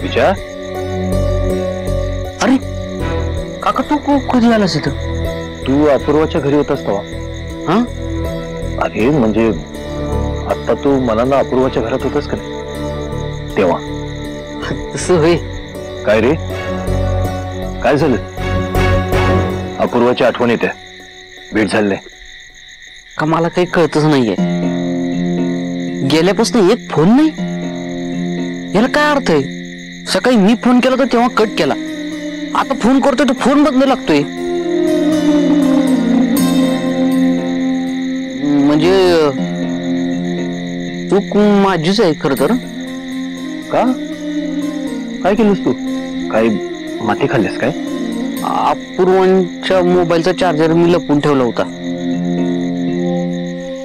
विजय, अरे काका तू कधी आलास इथं? तू अपूर्वाच्या घरी होतास तेव्हा? हा, अरे म्हणजे आता तू मनानं अपूर्वाच्या घरात होतास का नाही तेव्हा? तसं होय. काय रे, काय झालं? अपूर्वाची आठवण येते, भेट झाली नाही का? मला काही कळतच नाहीये. गेल्यापासून एक फोन नाही. याला काय अर्थ आहे? सकाळी मी फोन केला तर तेव्हा कट केला, आता फोन करतोय तर फोन बंद लागतोय. म्हणजे चूक माझीच आहे खर तर. का? काय केलंस तू? काय माती खाल्लीस काय? अपूर्वांच्या मोबाईलचा चार्जर मी लपवून ठेवला होता.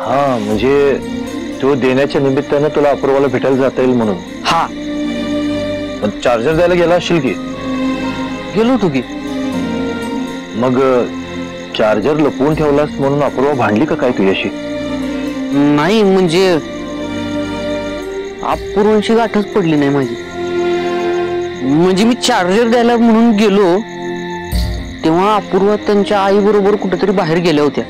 हा, म्हणजे तो देण्याच्या निमित्तानं तुला अपूर्वाला भेटायला जाता येईल म्हणून. हा, पण चार्जर द्यायला गेला असशील की? गेलो होतो की. मग चार्जर लपवून ठेवलास म्हणून अपूर्वा भांडली का काय तुझ्याशी? नाही, म्हणजे अपूर्वांची गाठच पडली नाही माझी. म्हणजे मी चार्जर द्यायला म्हणून गेलो तेव्हा अपूर्वा त्यांच्या आई बरोबर कुठेतरी बाहेर गेल्या होत्या.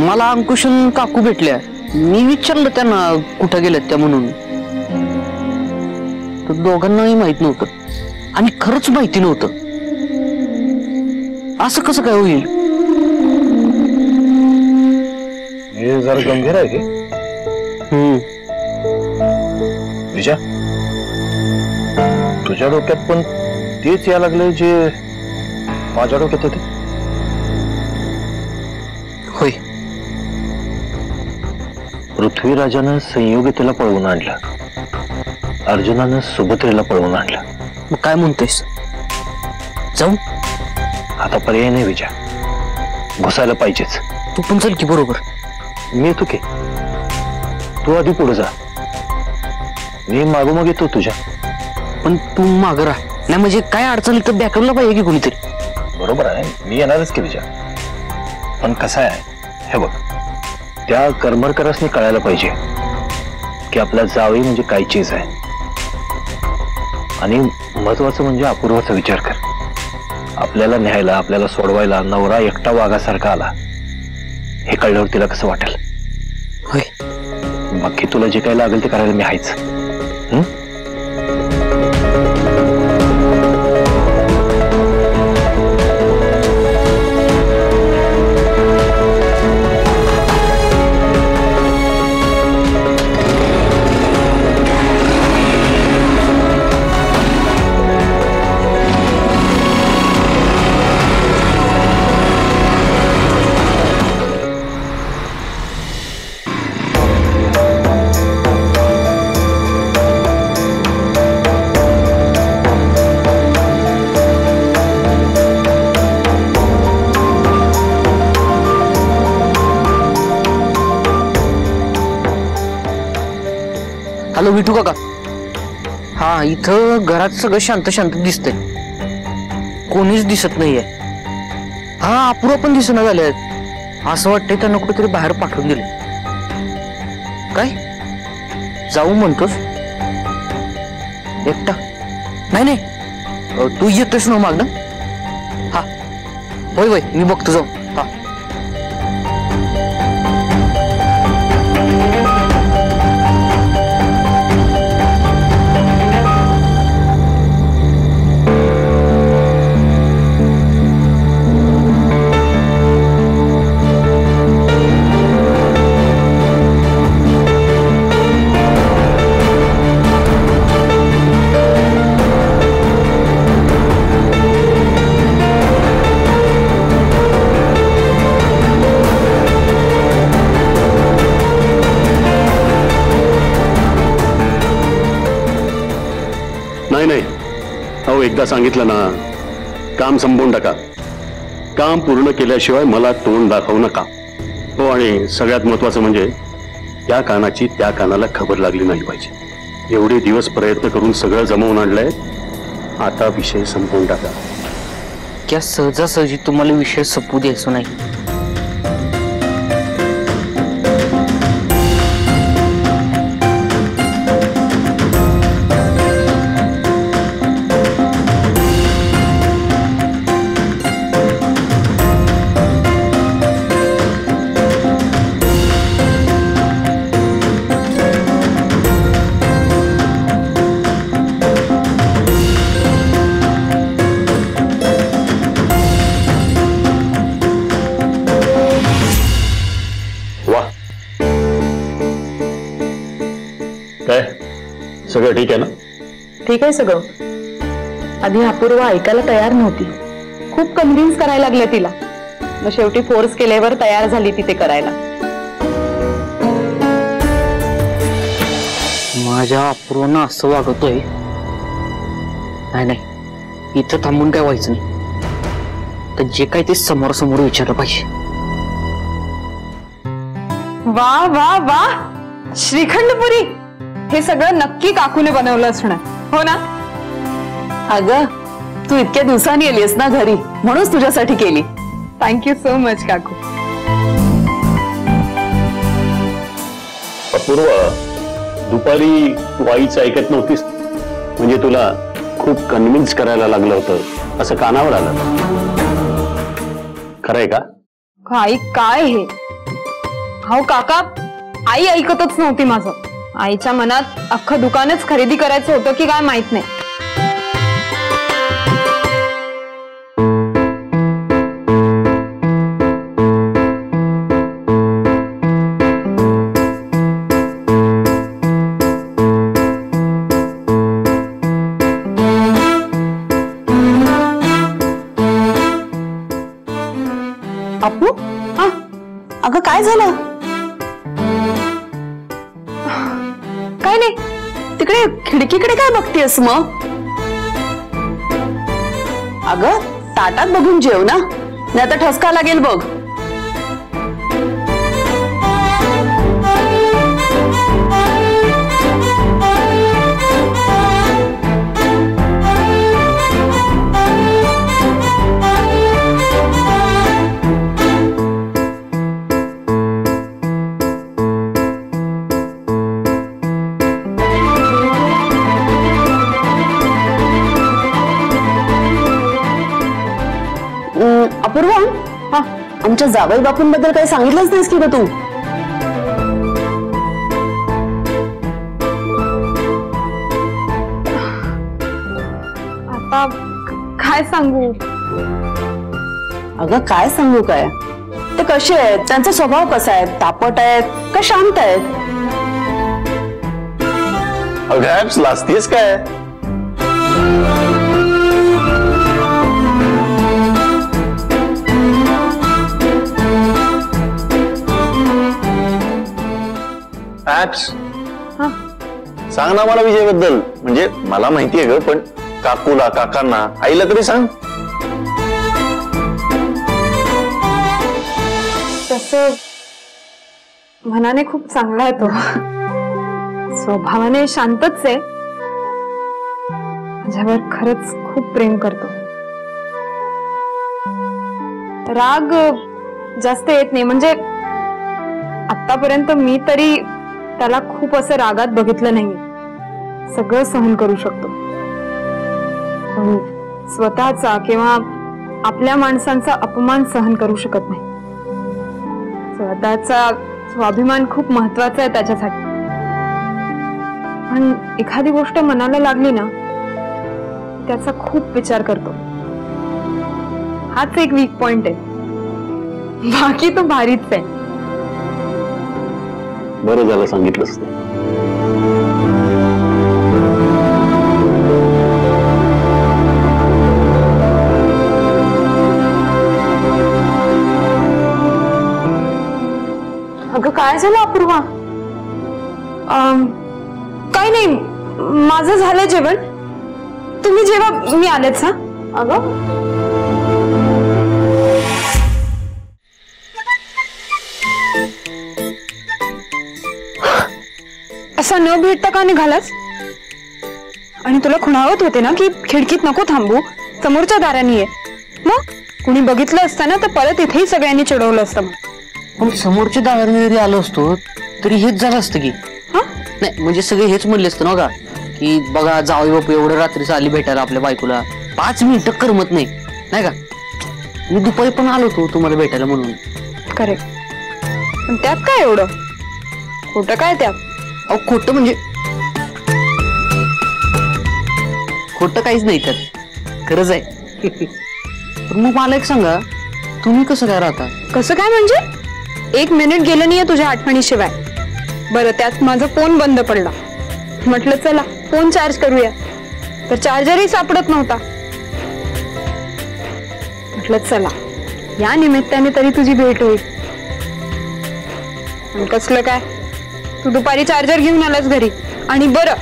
मला अंकुशन काकू भेटल्या. मी विचारलं त्यांना कुठं गेल्यात त्या म्हणून, तर दोघांनाही माहित नव्हतं आणि खरंच माहिती नव्हतं. असं कसं काय होईल? हे जरा गंभीर आहे की. विजय, तुझ्या डोक्यात पण तेच या लागले जे माझ्या डोक्यात होते? होय. पृथ्वीराजानं संयोगितेला पळवून आणलं, अर्जुनानं सुभद्रेला पळवून आणलं. मग काय म्हणतोयस? जाऊ? आता पर्याय नाही विजय, घुसायला पाहिजेच. तू पण चल की बरोबर. मी येतो की, तू आधी पुढे जा, मी मागोमाग येतो तुझ्या. पण तू मागं राहा, नाही म्हणजे काय अडचण तर बॅकअपला पाहिजे की कोणीतरी. बरोबर आहे, मी येणारच की विजय. पण कसं आहे, हे बघ, त्या करमरकरासनी कळायला पाहिजे की आपल्या जावई म्हणजे काय चीज आहे. आणि महत्वाचं म्हणजे अपूर्वाचा विचार कर. आपल्याला न्यायला, आपल्याला सोडवायला नवरा एकटा वाघासारखा आला, हे कळल्यावर तिला कसं वाटेल? होय. बाकी तुला जे काही लागेल ते करायला मी आहेच. हॅलो विठू काका. हा, इथं घरात सगळं शांत शांत दिसतंय, कोणीच दिसत नाहीये. हा, अपूर्वा पण दिसना झाले. असं वाटतंय त्यांना कुठेतरी बाहेर पाठवून दिले. काय जाऊ म्हणतोस? एकटा? नाही नाही, तू येतोस ना माग ना? हा होय होय, मी बघतो जाऊ. हा, नाही नाही, अहो एकदा सांगितलं ना, काम संपवून टाका. काम पूर्ण केल्याशिवाय मला तोंड दाखवू नका. हो, आणि सगळ्यात महत्वाचं म्हणजे त्या कानाची त्या कानाला खबर लागली नाही पाहिजे. एवढे दिवस प्रयत्न करून सगळं जमवून आणलंय, आता विषय संपवून टाका. क्या सहजासहजी तुम्हाला विषय संपू द्यायचो नाही. काय सगळं ठीक आहे ना? ठीक आहे सगळं. आधी अपूर्व ऐकायला तयार नव्हती. खूप कन्व्हिन्स करायला लागले तिला. मग शेवटी फोर्स केल्यावर तयार झाली ती ते करायला. माझ्या अपूर्वानं असं वागतोय. नाही नाही, इथं थांबून काय व्हायचं नाही. तर जे काय ते समोर समोर विचारलं पाहिजे. वा वा वा, श्रीखंडपुरी. हे सगळं नक्की काकूने बनवलं असणार, हो ना? अगं, तू इतक्या दिवसांनी आलीस ना घरी, म्हणूनच तुझ्यासाठी केली. थँक्यू सो मच काकू. अपूर्व, दुपारी तू आईचं ऐकत नव्हतीस, म्हणजे तुला खूप कन्व्हिन्स करायला लागलं होतं असं कानावर आलं. खरंय का? आई काय हे? हो काका, आई ऐकतच नव्हती माझं. आईच्या मनात अख्खं दुकानच खरेदी करायचं होतं की काय माहित नाही. अपू, हा अगं काय झालं? काय नाही, तिकडे खिडकीकडे काय बघतेस मग? अगं ताटात बघून जेव ना, नाही आता ठसका लागेल बघ. अपूर्वा, हा आमच्या जावई बापूंबद्दल काही सांगितलंच नाहीस की ग तू? आता काय सांगू? अगं काय सांगू काय? ते कसे आहेत, त्यांचा स्वभाव कसा आहे? तापट आहेत का शांत आहेत? अगं लाजतेस काय? सांग ना मला विजयबद्दल. म्हणजे मला माहितीये ग, पण काकूला, काकांना, आईला तरी सांग. तसं मनाने खूप चांगला आहे तो. स्वभावाने शांतच आहे. माझ्यावर खरंच खूप प्रेम करतो. राग जास्त येत नाही. म्हणजे आतापर्यंत मी तरी त्याला खूप असं रागात बघितलं नाही. सगळं सहन करू शकतो, पण स्वतःचा किंवा आपल्या माणसांचा अपमान सहन करू शकत नाही. स्वतःचा स्वाभिमान खूप महत्वाचा आहे त्याच्यासाठी. पण एखादी गोष्ट मनाला लागली ना, त्याचा खूप विचार करतो. हाच एक वीक पॉइंट आहे. बाकी तो भारीच आहे. बरं झालं सांगितलंस ते. अगं काय झालं अपूर्वा? काय नाही, माझं झालं जेवण. तुम्ही जेव्हा मी आलेच. हा अगं असा न भेटता का निघालास? आणि तुला खुणावत होते ना की खिडकीत नको थांबू, समोरच्या दारानी आहे. मग कुणी बघितलं असतं ना तर परत इथेही सगळ्यांनी चिडवलं असतं. पण समोरच्या दाराने जरी आलो असतो तरी हेच झालं असतं की. नाही म्हणजे सगळे हेच म्हणले असतं ना का की बघा जावई बापू एवढं रात्रीच आली भेटायला आपल्या बायकोला, 5 मिनिटं करमत नाही, नाही का? मी दुपारी पण आलो होतो तुम्हाला भेटायला म्हणून. करेक्ट. पण त्यात काय एवढं खोटं काय त्यात? अहो खोटं म्हणजे खोटं काहीच नाही त्यात, खरंच आहे. पण मग मला एक सांगा, तुम्ही कसं काय राहता? कसं काय म्हणजे? 1 मिनिट गेलं नाहीये तुझ्या आठवणीशिवाय. बरं त्यात माझा फोन बंद पडला. म्हटलं चला फोन चार्ज करूया, तर चार्जरही सापडत नव्हता. म्हटलं चला या निमित्ताने तरी तुझी भेट होईल. आणि कसलं काय, तू दुपारी चार्जर घेऊन आलास घरी. आणि बरं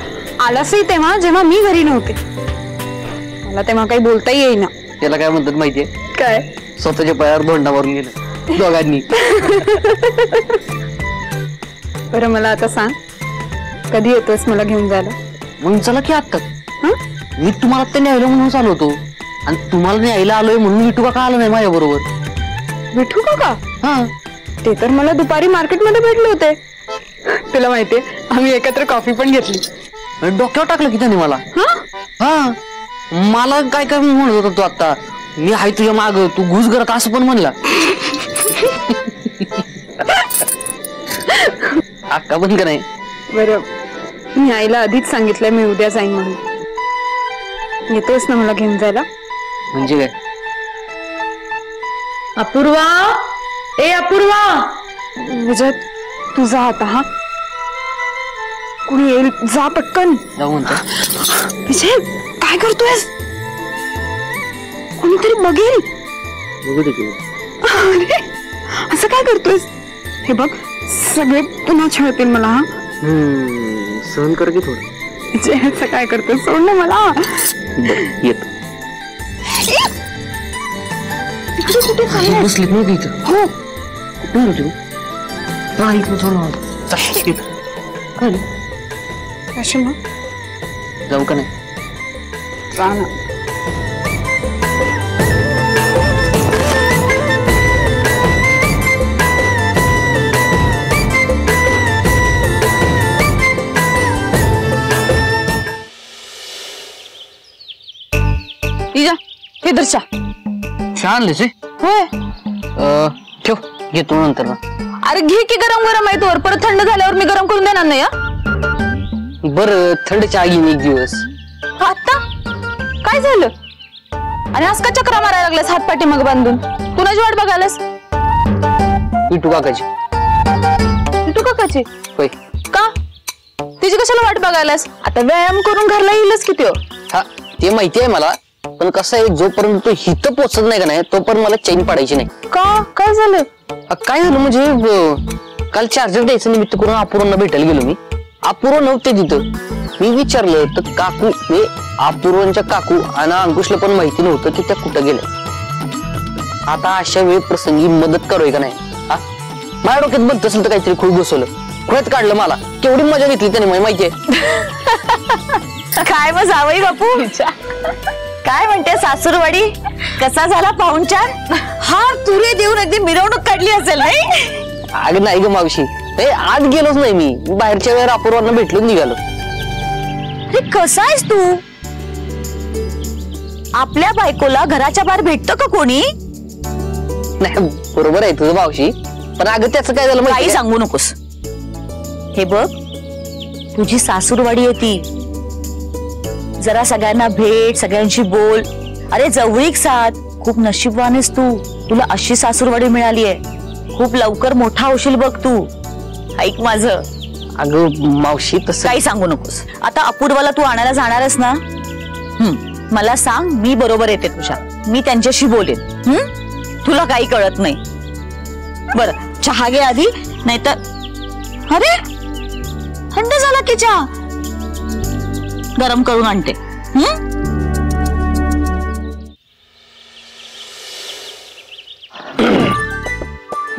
आलासही तेव्हा जेव्हा मी घरी नव्हते. मला तेव्हा काही बोलताही येईना. त्याला काय म्हणतात माहितीये? काय? स्वतःच्या पायावर धोंडा मारून गेलं दोघांनी. बरं मला आता सांग, कधी येतोस मला घेऊन जायला? मग चला की आत्ता. मी तुम्हाला आता न्यायला म्हणून आलो होतो, आणि तुम्हाला न्यायला आलोय म्हणून विठू काका आला नाही माझ्या बरोबर. विठू काका? हा, ते तर मला दुपारी मार्केटमध्ये भेटले होते. तुला माहितीये आम्ही एकत्र कॉफी पण घेतली. डोक्यावर टाकलं की त्याने मला. हा, मला काय काय म्हणत होता तू आता, मी हाय तुझ्या माग, तू घुस करत असं पण म्हणला. अक्का पण का नाही? बरं मी आईला आधीच सांगितलंय मी उद्या जाईन म्हणून. येतोस ना मला घेऊन जायला? म्हणजे काय? अपूर्वा, ए अपूर्वा. विजय तुझा आता. हा कुणी येईल, जा पटकन. जाऊ म्हणतो. विजय काय करतोयस? कोणीतरी बघेल. बघू दे की. अरे असं काय करतोयस? हे बघ सगळे पुन्हा छळतील मला. हा सहन कर की थोडं. विजय असं काय करतोय, सोड ना मला. येत कुठे चाललंय? बसलीत नव्हती इथं. हो कुठे होती? हा इथं थोडं. कशी मग जाऊ का नाही? जा ना. हे दर्शा छान लिहिचे. होय. ठेव, घेतो नंतर ना. अरे घे की, गरम गरम आहे तोवर, परत थंड झाल्यावर मी गरम करून देणार नाही. बरं थंड चहा घेईन एक दिवस. आता काय झालं? आणि आज का चक्रा मारायला लागलास हातपाठी मग बांधून? कुणाची वाट बघायलास? विठू काकाची. विठू काकाची? होय. का? तिची कशाला वाट बघायलास? आता व्यायाम करून घरला येईलच की त्यो. हा ते माहिती आहे मला, पण कसं आहे जोपर्यंत तो हिथं पोचत नाही का नाही तोपर्यंत मला चैन पाडायची नाही. का? काय झालं? काय झालं म्हणजे काल चार्जर द्यायचं निमित्त करून अपूर्वांना भेटायला गेलो मी. अपूर्व नव्हते तिथं. मी विचारलं तर काकू, अपूर्वांच्या काकू आणि अंकुशला पण माहिती नव्हतं की त्या कुठं गेल्या. आता अशा वेळ प्रसंगी मदत करूय का नाही? हा माझ्या डोक्यात बनत असेल तर काहीतरी खूप बसवलं, खुळ्यात काढलं मला. केवढी मजा घेतली त्याने मला माहितीये. काय मग जावई बापू, काय म्हणते सासूरवाडी? कसा झाला पाहुणचार? हा तुरे देऊन अगदी मिरवणूक काढली असेल नाही? अगं नाही ग मावशी, आज गेलोच नाही मी. बाहेरच्या वेळेला अपूर्वांना भेटलून निघालो. अरे कसा आहेस तू? आपल्या बायकोला घराच्या बाहेर भेटतं का कोणी? नाही बरोबर आहे तुझं मावशी, पण अगं त्याचं काय झालं काही सांगू नकोस. हे बघ तुझी सासूरवाडी आहे ती. जरा सगळ्यांना भेट, सगळ्यांशी बोल. अरे जवळीक साथ. खूप नशीबवान आहेस तू, तुला अशी सासूरवाडी मिळाली आहे. खूप लवकर मोठा होशील बघ तू. ऐक माझं. अगं मावशी तसं काही सांगू नकोस. आता अपूर्वाला तू आणायला जाणारच ना? मला सांग, मी बरोबर येते तुझ्या. मी त्यांच्याशी बोलेन. तुला काही कळत नाही. बरं चहा घे आधी, नाहीतर अरे थंड झाला की चहा. गरम करून आणते.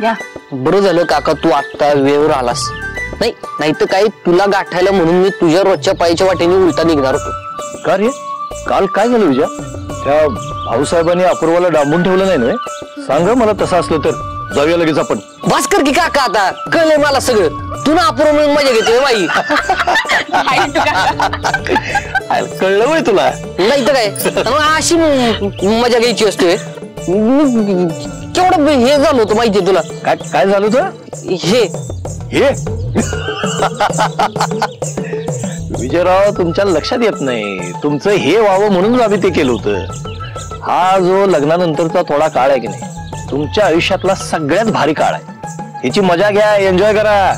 या. बरं झालं काका तू आत्ता वेळेवर आलास. नाही तर काय तुला गाठायला म्हणून मी तुझ्या रोजच्या पायीच्या वाटेने उलटा निघणार होतो. का रे काल काय झालं विजया? त्या भाऊसाहेबांनी अपूर्वाला डांबून ठेवलं नाही ना? सांग मला तसं असलं तर जाऊया लगेच आपण. बस कर की काका आता कळलंय मला सगळं. तू ना अपूर्व म्हणून मजा घेतोय बाई. कळलं होय तुला? नाही तर काय अशी मजा घ्यायची असते. केवढं हे झालं होतं माहितीये तुला? काय झालं होतं? हे विजयराव तुमच्या लक्षात येत नाही. तुमचं हे व्हावं म्हणून आम्ही ते केलं होतं. हा जो लग्नानंतरचा थोडा काळ आहे की नाही तुमच्या आयुष्यातला सगळ्यात भारी काळ आहे. ह्याची मजा घ्या, एन्जॉय करा.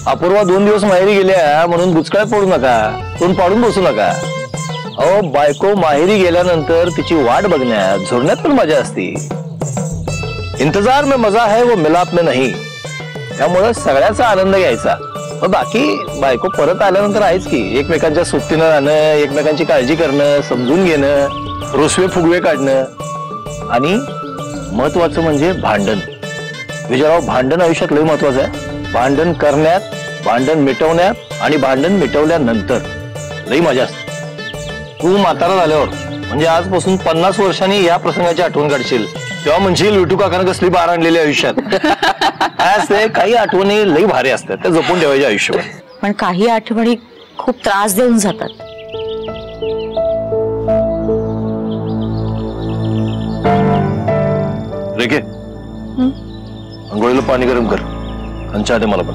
अपूर्वा 2 दिवस माहेरी गेल्या म्हणून बुचकळ्यात पडू नका, तोंड पाडून बसू नका. अहो बायको माहेरी गेल्यानंतर तिची वाट बघण्यात झोडण्यात पण मजा असते. इंतजार में मजा है वो मिलाप में नहीं. त्यामुळे सगळ्याचा आनंद घ्यायचा. बाकी बायको परत आल्यानंतर आहेच की एकमेकांच्या सोबतीनं राहणं, एकमेकांची काळजी करणं, समजून घेणं, रुसवे फुगवे काढणं आणि महत्वाचं म्हणजे भांडण. विजयराव भांडण आयुष्यात लय महत्वाचं आहे. भांडण करण्यात, भांडण मिटवण्यात आणि भांडण मिटवल्यानंतर लई मजा असते. तू म्हातारा झाल्यावर म्हणजे आजपासून 50 वर्षांनी या प्रसंगाची आठवण काढशील तेव्हा म्हणशील विठू काकानं कसली बार आणलेली आयुष्यात. असते काही आठवणी लई भारी असतात त्या जपून ठेवायच्या आयुष्यभर. पण काही आठवणी खूप त्रास देऊन जातात. रेखे अंघोळीला पाणी गरम कर आणि चहा दे मला पण.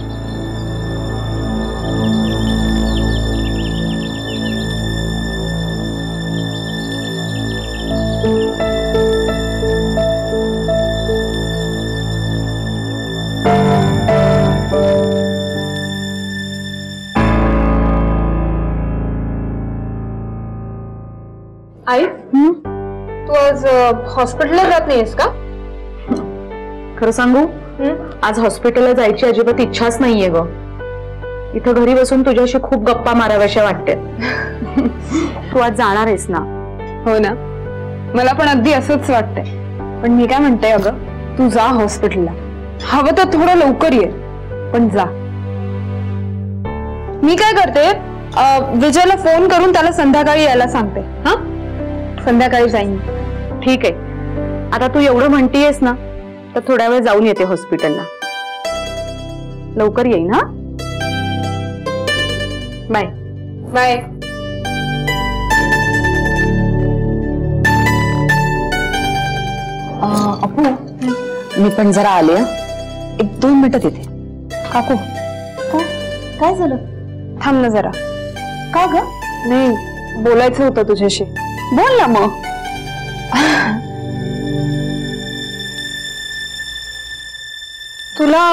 आई तू आज हॉस्पिटलला जात नाहीयेस का? खरं सांगू आज हॉस्पिटलला जायची अजिबात इच्छाच नाहीये ग. इथं घरी बसून तुझ्याशी खूप गप्पा माराव्याशा वाटते. तू आज जाणार आहेस ना? हो ना, मला पण अगदी असंच वाटतंय. पण मी काय म्हणते अगं, तू जा हॉस्पिटलला. हवं तर थोडं लवकर ये पण जा. मी काय करते विजयला फोन करून त्याला संध्याकाळी यायला सांगते. हा संध्याकाळी जाईन. ठीक आहे. आता तू एवढं म्हणतीयस ना तर थोड्या वेळ जाऊन येते हॉस्पिटलला. लवकर येईन. हा बाय बाय. अपू मी पण जरा आले. 1-2 मिनिटात येते. काकू काय झालं? थांब ना जरा. का ग? नाही बोलायचं होतं तुझ्याशी. बोल ना मग. तुला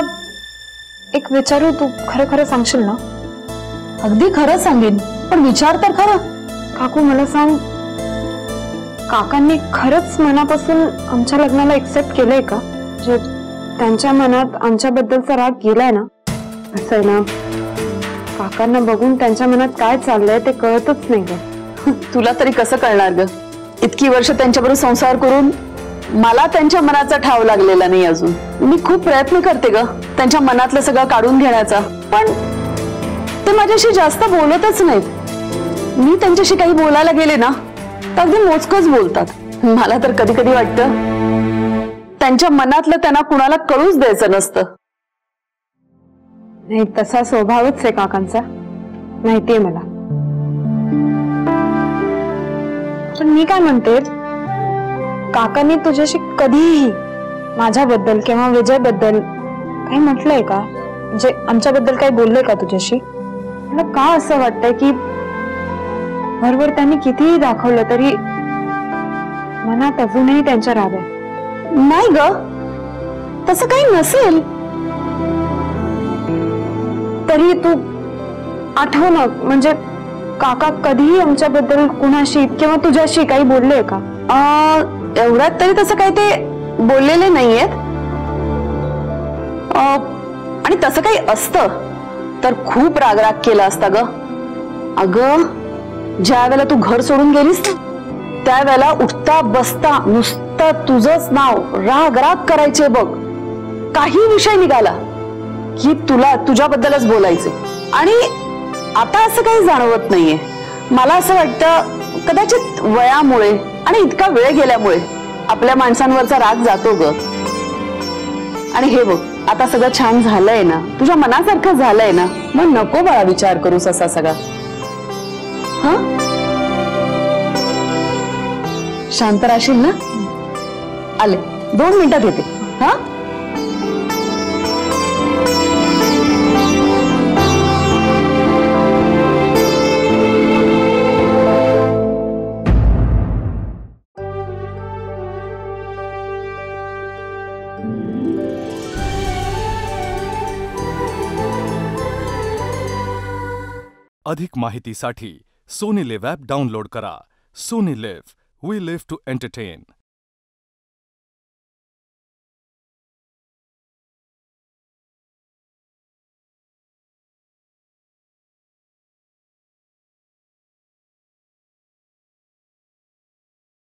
एक विचारू, तू खरं खरं सांगशील ना? अगदी खरं सांगेन पण विचार तर खरं. काकू मला सांग, काकांनी खरंच मनापासून आमच्या लग्नाला एक्सेप्ट केलंय का? जे त्यांच्या मनात आमच्याबद्दलचा राग गेलाय ना, असं आहे ना, काकांना बघून त्यांच्या मनात काय चाललंय ते कळतच नाही ग. तुला तरी कसं कळणार ग? इतकी वर्ष त्यांच्याबरोबर संसार करून मला त्यांच्या मनाचा ठाव लागलेला नाही अजून. मी खूप प्रयत्न करते ग त्यांच्या मनातलं सगळं काढून घेण्याचा, पण ते माझ्याशी जास्त बोलतच नाहीत. मी त्यांच्याशी काही बोलायला गेले ना तर अगदी मोजकच बोलतात. मला तर कधी कधी वाटतं त्यांच्या मनातलं त्यांना कुणाला कळूच द्यायचं नसतं. नाही तसा स्वभावच आहे काकांचा, माहितीये मला. पण मी काय म्हणते, काकांनी तुझ्याशी कधीही माझ्याबद्दल किंवा विजयबद्दल काही म्हटलंय का? म्हणजे आमच्याबद्दल काही बोललंय का तुझ्याशी? मला का असं वाटतंय की वरवर त्यांनी कितीही दाखवलं तरी मनात अजूनही त्यांच्या राग आहे. नाही ग, तसं काही नसेल. तरी तू आठव ना, म्हणजे काका कधीही आमच्याबद्दल कुणाशी किंवा तुझ्याशी काही बोलले का? एवढ्यात तरी तसं काही ते बोललेले नाहीयेत. आणि तसं काही असतं तर खूप रागराग केला असता ग. अगं ज्या वेळेला तू घर सोडून गेलीस ना त्यावेळेला उठता बसता नुसतं तुझंच नाव राग राग करायचे बघ. काही विषय निघाला की तुला तुझ्याबद्दलच बोलायचे. आणि आता असं काही जाणवत नाहीये. मला असं वाटतं कदाचित वयामुळे आणि इतका वेळ गेल्यामुळे आपल्या माणसांवरचा राग जातो ग. आणि हे बघ, आता सगळं छान झालंय ना, तुझ्या मनासारखं झालंय ना, मग नको बाळा विचार करूस असा सगळा. हा, शांत राहशील ना? आले, 2 मिनिटात येते. हा, अधिक माहितीसाठी सोनी लिव्ह ॲप डाउनलोड करा. Sony LIV, we live to entertain.